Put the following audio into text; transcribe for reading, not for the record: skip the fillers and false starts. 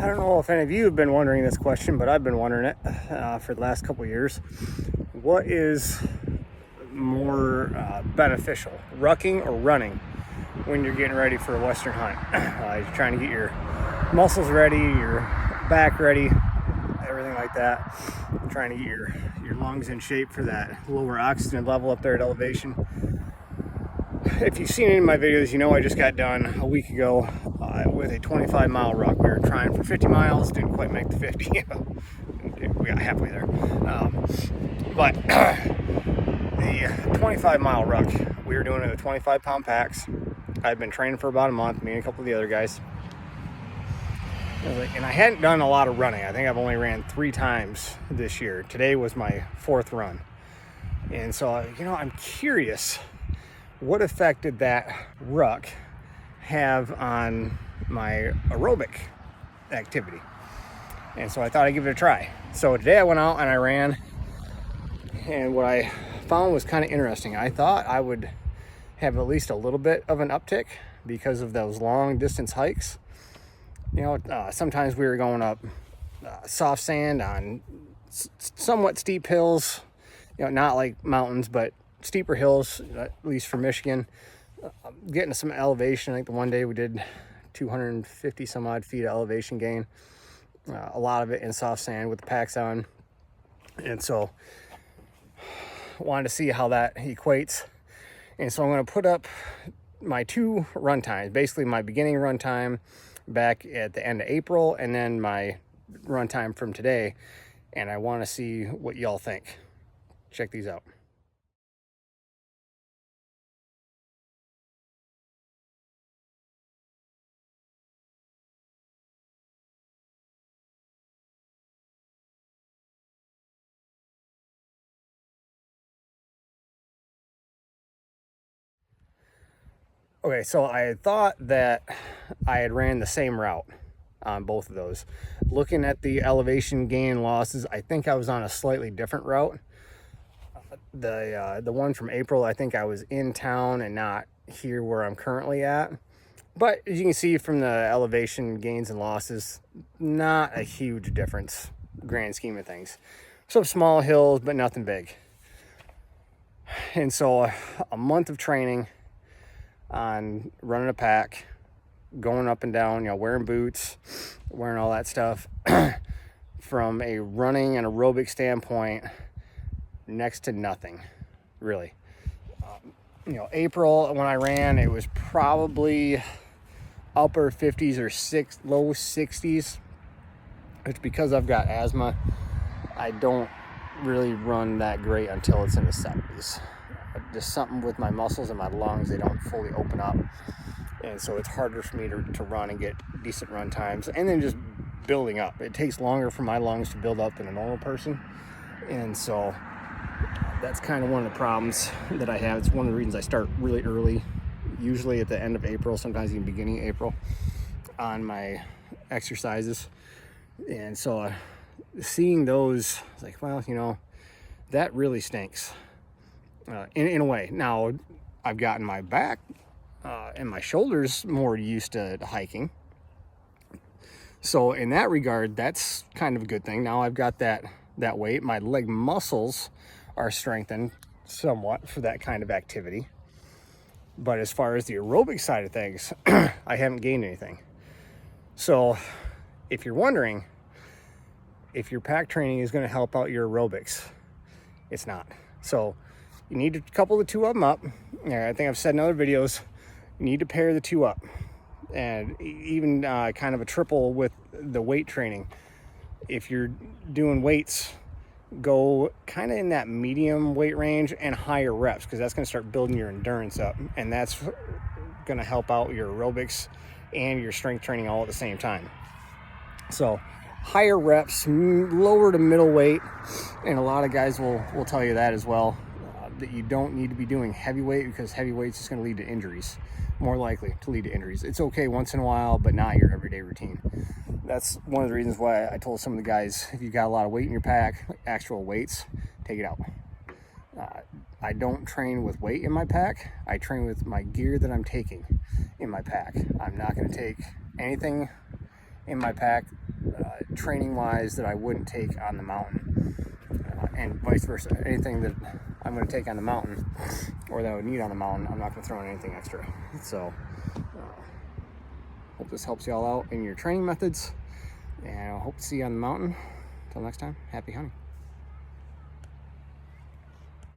I don't know if any of you have been wondering this question, but I've been wondering it for the last couple of years. What is more beneficial, rucking or running, when you're getting ready for a Western hunt? You're trying to get your muscles ready, your back ready, everything like that. You're trying to get your lungs in shape for that lower oxygen level up there at elevation. If you've seen any of my videos, you know I just got done a week ago with a 25-mile ruck. We were trying for 50 miles, didn't quite make the 50. We got halfway there. But the 25-mile ruck, we were doing it with 25-pound packs. I've been training for about a month, me and a couple of the other guys. And I hadn't done a lot of running. I think I've only ran 3 times this year. Today was my 4th run. And so, I'm curious, what effect did that ruck have on my aerobic activity? And so I thought I'd give it a try. So today I went out and I ran, and what I found was kind of interesting. I thought I would have at least a little bit of an uptick because of those long distance hikes. Sometimes we were going up soft sand on somewhat steep hills, not like mountains, but steeper hills, at least for Michigan. Getting some elevation. I think the one day we did 250 some odd feet of elevation gain. A lot of it in soft sand with the packs on. And so wanted to see how that equates. And so I'm going to put up my 2 run times, basically my beginning run time back at the end of April, and then my run time from today. And I want to see what y'all think. Check these out. Okay, so I thought that I had ran the same route on both of those. Looking at the elevation gain and losses, I think I was on a slightly different route. The one from April, I think I was in town and not here where I'm currently at. But as you can see from the elevation gains and losses, not a huge difference, grand scheme of things. Some small hills, but nothing big. And so a month of training on running a pack, going up and down, wearing boots, wearing all that stuff. From a running and aerobic standpoint, next to nothing, really. April, when I ran, it was probably upper 50s or low 60s. It's because I've got asthma. I don't really run that great until it's in the 70s. Just something with my muscles and my lungs, they don't fully open up, and so it's harder for me to run and get decent run times. And then just building up, it takes longer for my lungs to build up than a normal person, and so that's kind of one of the problems that I have. It's one of the reasons I start really early, usually at the end of April, sometimes even beginning of April, on my exercises. And so seeing those, it's like, well, that really stinks. In a way. Now, I've gotten my back and my shoulders more used to hiking. So in that regard, that's kind of a good thing. Now I've got that weight. My leg muscles are strengthened somewhat for that kind of activity. But as far as the aerobic side of things, I haven't gained anything. So if you're wondering if your pack training is going to help out your aerobics, it's not. So you need to couple the 2 of them up. I think I've said in other videos, you need to pair the 2 up, and even kind of a triple with the weight training. If you're doing weights, go kind of in that medium weight range and higher reps, because that's going to start building your endurance up, and that's going to help out your aerobics and your strength training all at the same time. So higher reps, lower to middle weight, and a lot of guys will tell you that as well. That you don't need to be doing heavyweight, because heavyweight is going to lead to injuries, more likely to lead to injuries. It's okay once in a while, but not your everyday routine. That's one of the reasons why I told some of the guys, if you've got a lot of weight in your pack, actual weights, take it out. I don't train with weight in my pack. I train with my gear that I'm taking in my pack. I'm not going to take anything in my pack, training wise, that I wouldn't take on the mountain, and vice versa. Anything that I'm going to take on the mountain or that I would need on the mountain, I'm not going to throw in anything extra. So hope this helps you all out in your training methods, and I hope to see you on the mountain. Until next time, happy hunting.